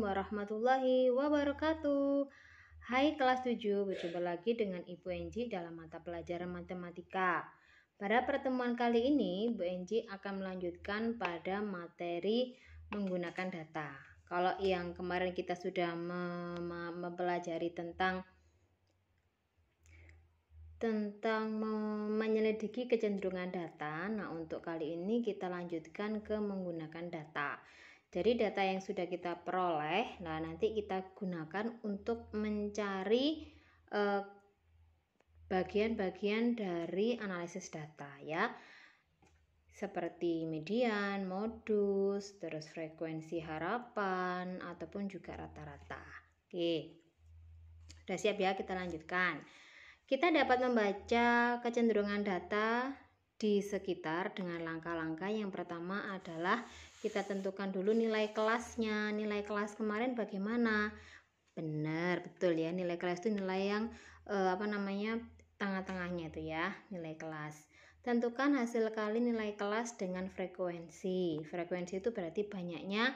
warahmatullahi wabarakatuh. Hai kelas 7, berjumpa lagi dengan Ibu Enji dalam mata pelajaran matematika. Pada pertemuan kali ini, Bu Enji akan melanjutkan pada materi menggunakan data. Kalau yang kemarin kita sudah mempelajari tentang menyelidiki kecenderungan data. Nah, untuk kali ini kita lanjutkan ke menggunakan data. Jadi data yang sudah kita peroleh, nah nanti kita gunakan untuk mencari bagian-bagian dari analisis data ya. Seperti median, modus, terus frekuensi harapan ataupun juga rata-rata. Oke. Sudah siap ya, kita lanjutkan. Kita dapat membaca kecenderungan data di sekitar dengan langkah-langkah. Yang pertama adalah kita tentukan dulu nilai kelasnya. Nilai kelas kemarin bagaimana? Benar, betul ya. Nilai kelas itu nilai yang tengah-tengahnya itu ya, nilai kelas. Tentukan hasil kali nilai kelas dengan frekuensi. Frekuensi itu berarti banyaknya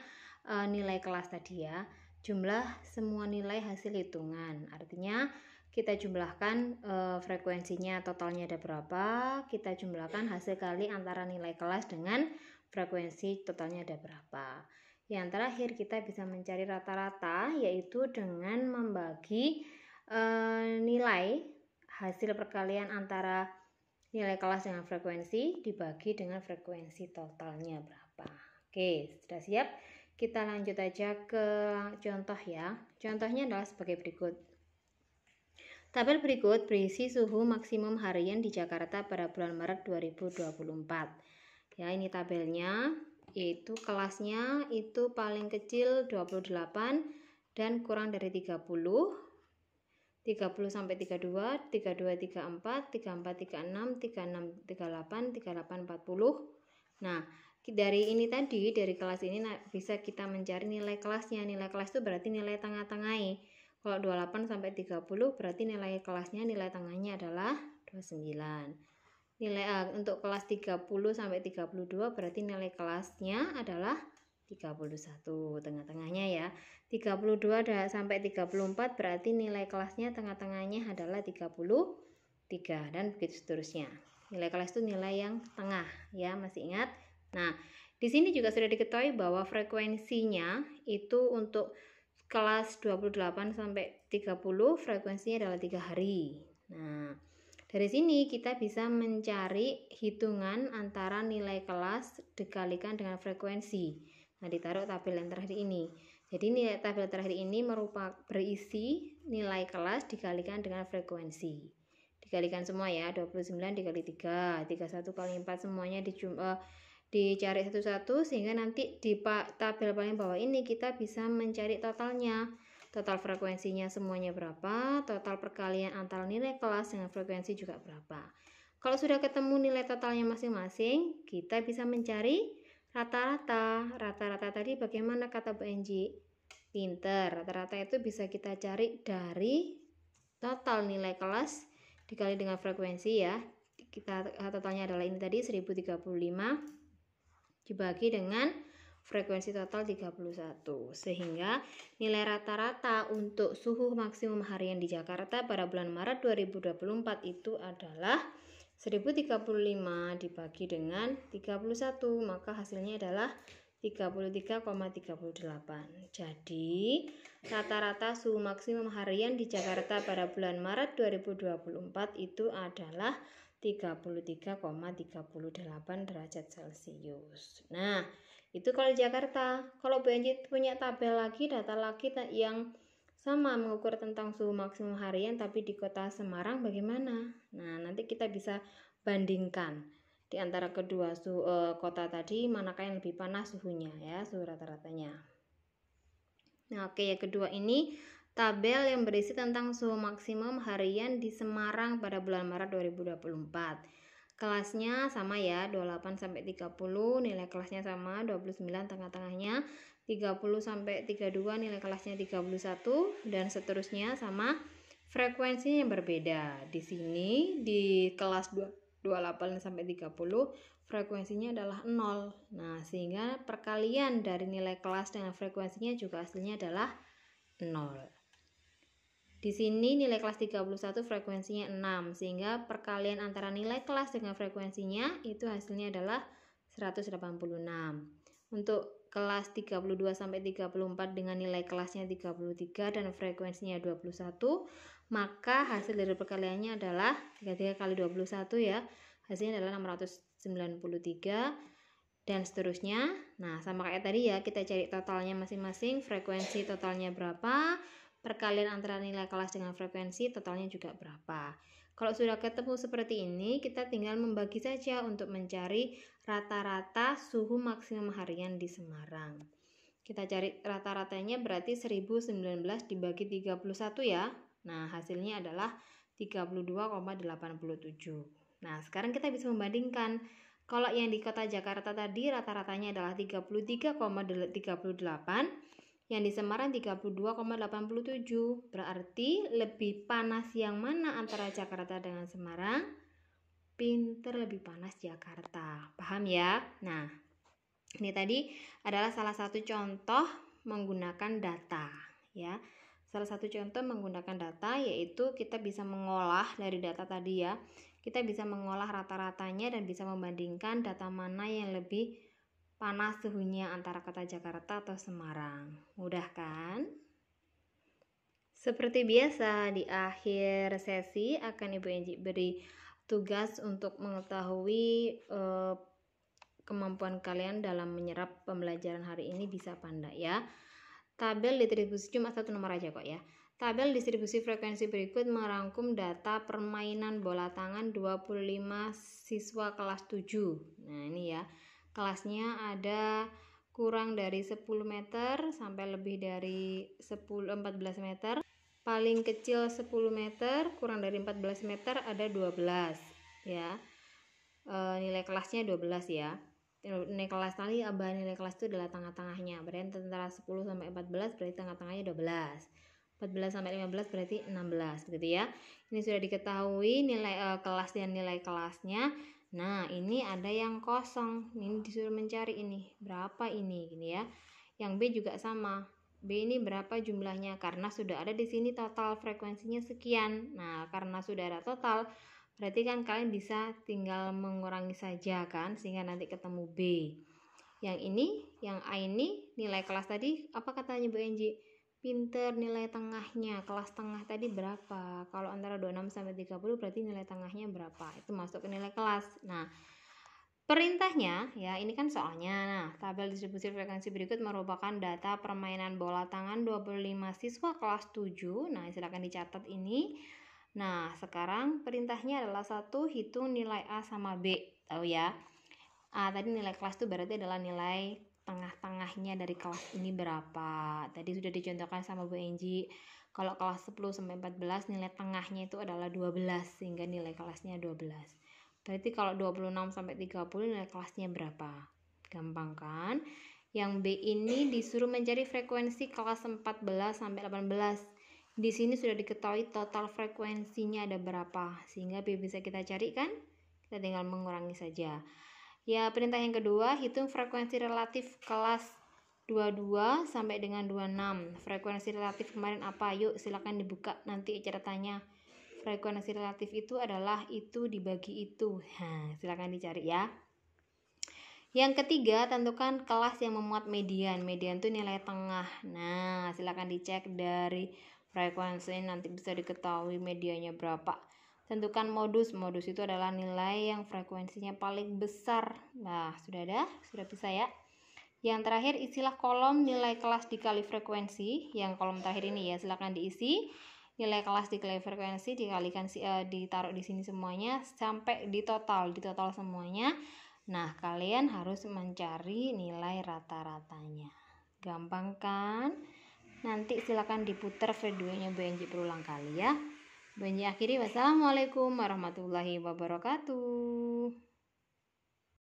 nilai kelas tadi ya. Jumlah semua nilai hasil hitungan. Artinya kita jumlahkan frekuensinya totalnya ada berapa, kita jumlahkan hasil kali antara nilai kelas dengan frekuensi totalnya ada berapa. Yang terakhir kita bisa mencari rata-rata, yaitu dengan membagi nilai hasil perkalian antara nilai kelas dengan frekuensi dibagi dengan frekuensi totalnya berapa. Oke, sudah siap? Kita lanjut aja ke contoh ya. Contohnya adalah sebagai berikut. Tabel berikut berisi suhu maksimum harian di Jakarta pada bulan Maret 2024. Ya, ini tabelnya, yaitu kelasnya itu paling kecil 28 dan kurang dari 30 sampai 32, 32, 34, 34, 36, 36, 38, 38, 40. Nah, dari ini tadi, dari kelas ini bisa kita mencari nilai kelasnya. Nilai kelas itu berarti nilai tengah-tengahnya. Kalau 28 sampai 30 berarti nilai kelasnya, nilai tengahnya adalah 29. Nilai untuk kelas 30 sampai 32 berarti nilai kelasnya adalah 31, tengah-tengahnya ya. 32 sampai 34 berarti nilai kelasnya tengah-tengahnya adalah 33 dan begitu seterusnya. Nilai kelas itu nilai yang tengah ya, masih ingat? Nah, di sini juga sudah diketahui bahwa frekuensinya itu untuk kelas 28 sampai 30 frekuensinya adalah 3 hari. Nah, dari sini kita bisa mencari hitungan antara nilai kelas dikalikan dengan frekuensi. Nah, ditaruh tabel yang terakhir ini. Jadi nilai tabel terakhir ini berisi nilai kelas dikalikan dengan frekuensi. Dikalikan semua ya, 29 dikali 3, 31 kali 4 semuanya dicari satu-satu sehingga nanti di tabel paling bawah ini kita bisa mencari totalnya. Total frekuensinya semuanya berapa, total perkalian antara nilai kelas dengan frekuensi juga berapa. Kalau sudah ketemu nilai totalnya masing-masing, kita bisa mencari rata-rata. Rata-rata tadi bagaimana kata Bu Enji? Pinter. Rata-rata itu bisa kita cari dari total nilai kelas dikali dengan frekuensi ya. Totalnya adalah ini tadi 1035 dibagi dengan frekuensi total 31, sehingga nilai rata-rata untuk suhu maksimum harian di Jakarta pada bulan Maret 2024 itu adalah 1035 dibagi dengan 31, maka hasilnya adalah 33,38. Jadi rata-rata suhu maksimum harian di Jakarta pada bulan Maret 2024 itu adalah 33,38 derajat Celcius. Nah, itu kalau Jakarta. Kalau Bu Enji punya tabel lagi, data lagi yang sama mengukur tentang suhu maksimum harian tapi di kota Semarang bagaimana? Nah, nanti kita bisa bandingkan di antara kedua kota tadi manakah yang lebih panas suhunya ya, suhu rata-ratanya. Nah, oke, yang kedua ini tabel yang berisi tentang suhu maksimum harian di Semarang pada bulan Maret 2024. Kelasnya sama ya, 28 sampai 30, nilai kelasnya sama, 29 tengah-tengahnya, 30 sampai 32 nilai kelasnya 31 dan seterusnya sama. Frekuensinya yang berbeda. Di sini di kelas 28 sampai 30 frekuensinya adalah 0. Nah, sehingga perkalian dari nilai kelas dengan frekuensinya juga hasilnya adalah 0. Di sini nilai kelas 31 frekuensinya 6, sehingga perkalian antara nilai kelas dengan frekuensinya itu hasilnya adalah 186. Untuk kelas 32 sampai 34 dengan nilai kelasnya 33 dan frekuensinya 21, maka hasil dari perkaliannya adalah 33 kali 21 ya. Hasilnya adalah 693 dan seterusnya. Nah, sama kayak tadi ya, kita cari totalnya masing-masing, frekuensi totalnya berapa, perkalian antara nilai kelas dengan frekuensi totalnya juga berapa. Kalau sudah ketemu seperti ini, kita tinggal membagi saja untuk mencari rata-rata suhu maksimum harian di Semarang. Kita cari rata-ratanya berarti 1019 dibagi 31 ya. Nah, hasilnya adalah 32,87. Nah, sekarang kita bisa membandingkan. Kalau yang di kota Jakarta tadi rata-ratanya adalah 33,38, yang di Semarang 32,87. Berarti lebih panas yang mana antara Jakarta dengan Semarang? Pinter, lebih panas Jakarta. Paham ya? Nah, ini tadi adalah salah satu contoh menggunakan data ya. Salah satu contoh menggunakan data yaitu kita bisa mengolah dari data tadi ya. Kita bisa mengolah rata-ratanya dan bisa membandingkan data mana yang lebih panas suhunya antara kota Jakarta atau Semarang. Mudah kan? Seperti biasa di akhir sesi akan Ibu Enji beri tugas untuk mengetahui kemampuan kalian dalam menyerap pembelajaran hari ini bisa apa enggak ya. Tabel distribusi cuma satu nomor aja kok ya. Tabel distribusi frekuensi berikut merangkum data permainan bola tangan 25 siswa kelas 7. Nah, ini ya. Kelasnya ada kurang dari 10 meter sampai lebih dari 14 meter. Paling kecil 10 meter, kurang dari 14 meter ada 12 ya. Nilai kelasnya 12 ya. Nilai kelas tadi nilai kelas itu adalah tengah-tengahnya. Berarti antara 10 sampai 14 berarti tengah-tengahnya 12. 14 sampai 15 berarti 16 gitu ya. Ini sudah diketahui nilai kelas dan nilai kelasnya. Nah, ini ada yang kosong. Ini disuruh mencari ini. Berapa ini gini ya. Yang B juga sama. B ini berapa jumlahnya? Karena sudah ada di sini total frekuensinya sekian. Nah, karena sudah ada total, berarti kan kalian bisa tinggal mengurangi saja kan, sehingga nanti ketemu B. Yang ini, yang A ini nilai kelas tadi apa katanya Bu Enji? Pinter, nilai tengahnya, kelas tengah tadi berapa? Kalau antara 26 sampai 30 berarti nilai tengahnya berapa? Itu masuk ke nilai kelas. Nah, perintahnya ya, ini kan soalnya. Nah, tabel distribusi frekuensi berikut merupakan data permainan bola tangan 25 siswa kelas 7. Nah, silakan dicatat ini. Nah, sekarang perintahnya adalah 1, hitung nilai A sama B. Tahu ya? A tadi nilai kelas itu berarti adalah nilai tengah-tengahnya dari kelas ini berapa. Tadi sudah dicontohkan sama Bu Enji. Kalau kelas 10 sampai 14 nilai tengahnya itu adalah 12 sehingga nilai kelasnya 12. Berarti kalau 26 sampai 30 nilai kelasnya berapa? Gampang kan? Yang B ini disuruh mencari frekuensi kelas 14 sampai 18. Di sini sudah diketahui total frekuensinya ada berapa, sehingga B bisa kita cari kan? Kita tinggal mengurangi saja. Ya, perintah yang kedua, hitung frekuensi relatif kelas 22 sampai dengan 26. Frekuensi relatif kemarin apa? Yuk, silakan dibuka nanti catatannya. Frekuensi relatif itu adalah itu dibagi itu. Nah, silakan dicari ya. Yang ketiga, tentukan kelas yang memuat median. Median itu nilai tengah. Nah, silakan dicek dari frekuensi nanti bisa diketahui medianya berapa. Tentukan modus. Modus itu adalah nilai yang frekuensinya paling besar. Nah, sudah ada? Sudah bisa ya? Yang terakhir, isilah kolom nilai kelas dikali frekuensi. Yang kolom terakhir ini ya, silakan diisi. Nilai kelas dikali frekuensi dikalikan ditaruh di sini semuanya sampai di total semuanya. Nah, kalian harus mencari nilai rata-ratanya. Gampang kan? Nanti silakan diputar videonya Bu Enji berulang kali ya. Bu Enji akhiri, wassalamualaikum warahmatullahi wabarakatuh.